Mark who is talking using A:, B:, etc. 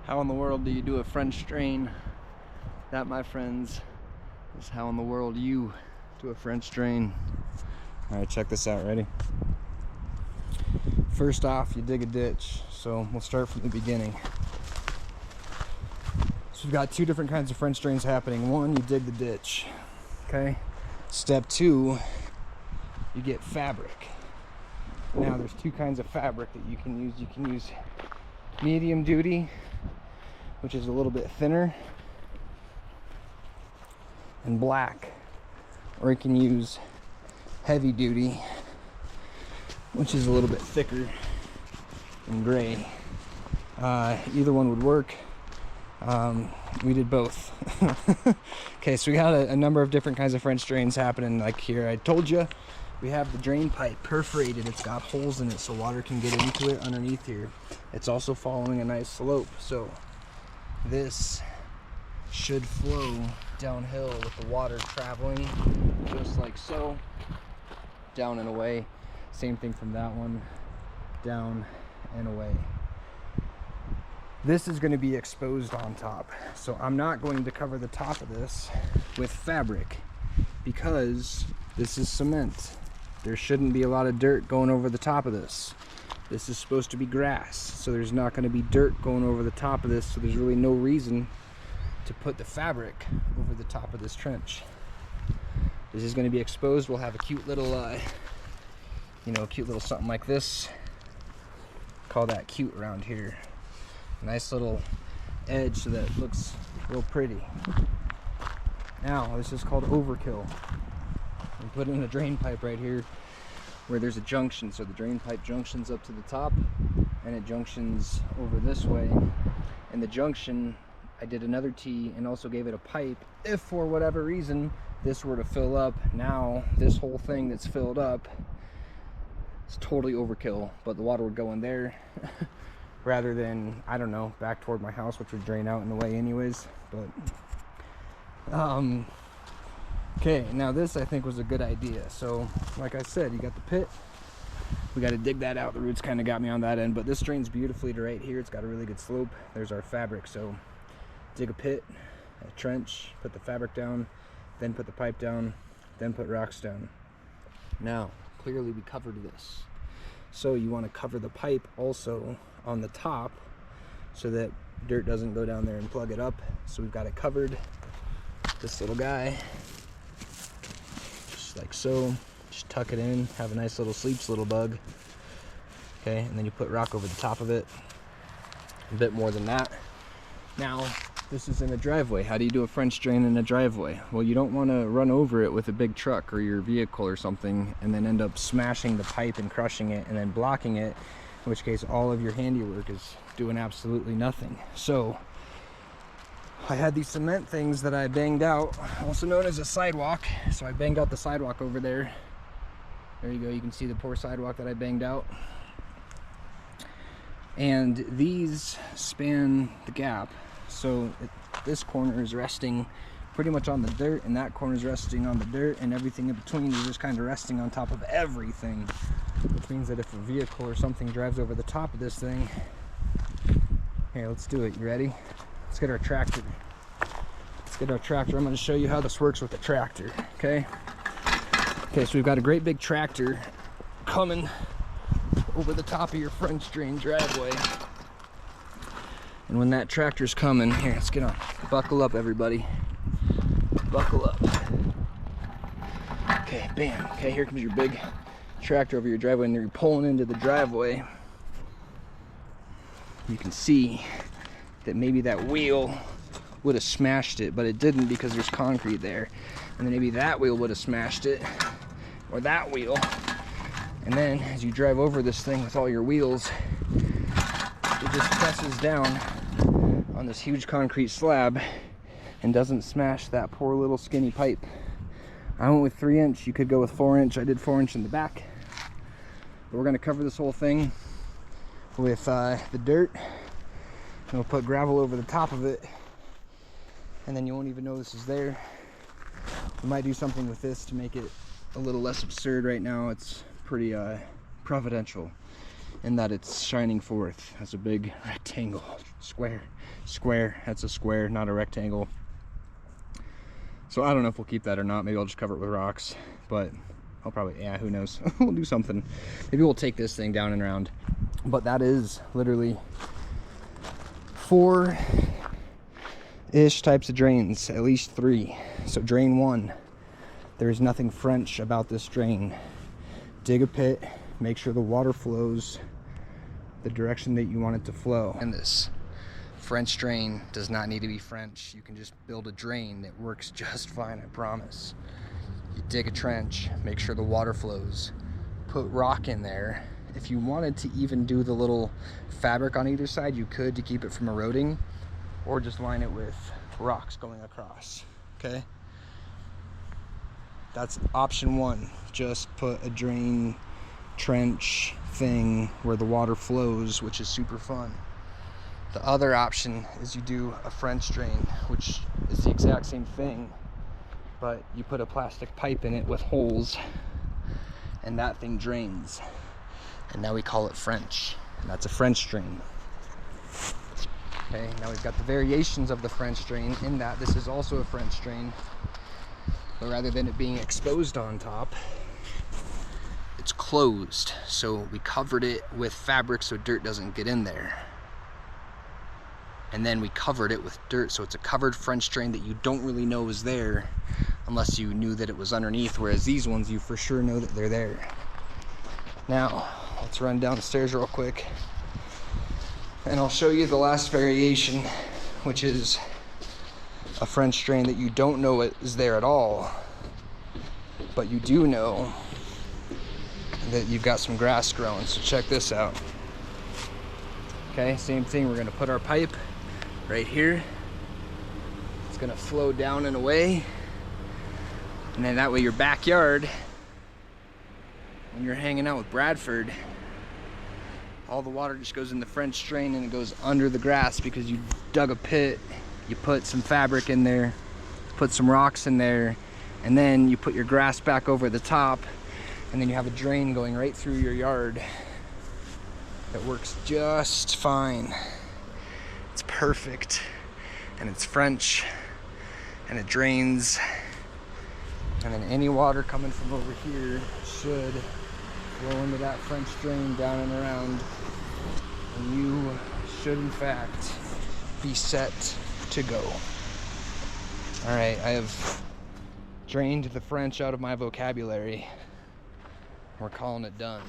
A: How in the world do you do a French drain? That, my friends, is how in the world you do a French drain. All right, check this out, ready? First off, you dig a ditch. So we'll start from the beginning. So we've got two different kinds of French drains happening. One, you dig the ditch, okay? Step two, you get fabric. Now there's two kinds of fabric that you can use. You can use medium duty, which is a little bit thinner and black, or you can use heavy duty, which is a little bit thicker and gray. Either one would work. We did both. Okay, so we got a number of different kinds of French drains happening. Like here, I told you, we have the drain pipe perforated. It's got holes in it so water can get into it underneath here. It's also following a nice slope, so this should flow downhill with the water traveling just like so, down and away. Same thing from that one, down and away. This is going to be exposed on top, so I'm not going to cover the top of this with fabric because this is cement. There shouldn't be a lot of dirt going over the top of this. This is supposed to be grass, so there's not going to be dirt going over the top of this, so there's really no reason to put the fabric over the top of this trench. This is going to be exposed. We'll have a cute little, cute little something like this. Call that cute around here. Nice little edge so that it looks real pretty. Now, this is called overkill. We put in a drain pipe right here where there's a junction, so the drain pipe junctions up to the top and it junctions over this way, and the junction I did another T and also gave it a pipe if for whatever reason this were to fill up. Now this whole thing that's filled up is totally overkill, but the water would go in there rather than, I don't know, back toward my house, which would drain out in the way anyways. But okay, now this I think was a good idea. So like I said, you got the pit, we got to dig that out. The roots kind of got me on that end, but this drains beautifully to right here. It's got a really good slope. There's our fabric. So dig a pit, a trench, put the fabric down, then put the pipe down, then put rocks down. Now clearly we covered this, so you want to cover the pipe also on the top so that dirt doesn't go down there and plug it up. So we've got it covered, this little guy, just like so. Just tuck it in, have a nice little sleeps little bug. Okay, and then you put rock over the top of it, a bit more than that. Now this is in a driveway. How do you do a French drain in a driveway? Well, you don't want to run over it with a big truck or your vehicle or something and then end up smashing the pipe and crushing it and then blocking it, in which case all of your handiwork is doing absolutely nothing. So I had these cement things that I banged out, also known as a sidewalk. So I banged out the sidewalk over there. There you go, you can see the poor sidewalk that I banged out. And these span the gap. So this corner is resting pretty much on the dirt, and that corner is resting on the dirt, and everything in between is just kind of resting on top of everything. Which means that if a vehicle or something drives over the top of this thing, here, let's do it. You ready? Let's get our tractor. I'm going to show you how this works with the tractor, okay? Okay, so we've got a great big tractor coming over the top of your French drain driveway. And when that tractor's coming, here, let's get on. Buckle up, everybody. Buckle up. Okay, bam. Okay, here comes your big tractor over your driveway, and you're pulling into the driveway. You can see that maybe that wheel would have smashed it, but it didn't because there's concrete there. And then maybe that wheel would have smashed it, or that wheel. And then as you drive over this thing with all your wheels, it just presses down on this huge concrete slab and doesn't smash that poor little skinny pipe. I went with 3-inch. You could go with 4-inch. I did 4-inch in the back. But we're going to cover this whole thing with the dirt, and we'll put gravel over the top of it, and then you won't even know this is there. We might do something with this to make it a little less absurd. Right now it's pretty providential. in that it's shining forth as a big rectangle. Square, that's a square, not a rectangle. So I don't know if we'll keep that or not. Maybe I'll just cover it with rocks, but I'll probably, yeah, who knows. We'll do something. Maybe we'll take this thing down and around. But that is literally 4-ish types of drains, at least 3. So drain 1, there's nothing French about this drain. Dig a pit, make sure the water flows the direction that you want it to flow. And this French drain does not need to be French. You can just build a drain that works just fine, I promise. You dig a trench, make sure the water flows, put rock in there. If you wanted to even do the little fabric on either side, you could, to keep it from eroding, or just line it with rocks going across, okay? That's option 1. Just put a drain trench thing where the water flows, which is super fun. The other option is you do a French drain, which is the exact same thing, but you put a plastic pipe in it with holes, and that thing drains. And now we call it French, and that's a French drain. Okay, now we've got the variations of the French drain in that this is also a French drain, but rather than it being exposed on top, it's closed. So we covered it with fabric so dirt doesn't get in there. And then we covered it with dirt, so it's a covered French drain that you don't really know is there unless you knew that it was underneath, whereas these ones you for sure know that they're there. Now, let's run down the stairs real quick and I'll show you the last variation, which is a French drain that you don't know it is there at all, but you do know that you've got some grass growing. So check this out. Okay, same thing. We're gonna put our pipe right here. It's gonna flow down and away, and then that way your backyard, when you're hanging out with Bradford, all the water just goes in the French drain and it goes under the grass because you dug a pit, you put some fabric in there, put some rocks in there, and then you put your grass back over the top, and then you have a drain going right through your yard that works just fine. It's perfect, and it's French, and it drains, and then any water coming from over here should flow into that French drain down and around, and you should in fact be set to go. All right, I have drained the French out of my vocabulary. We're calling it done.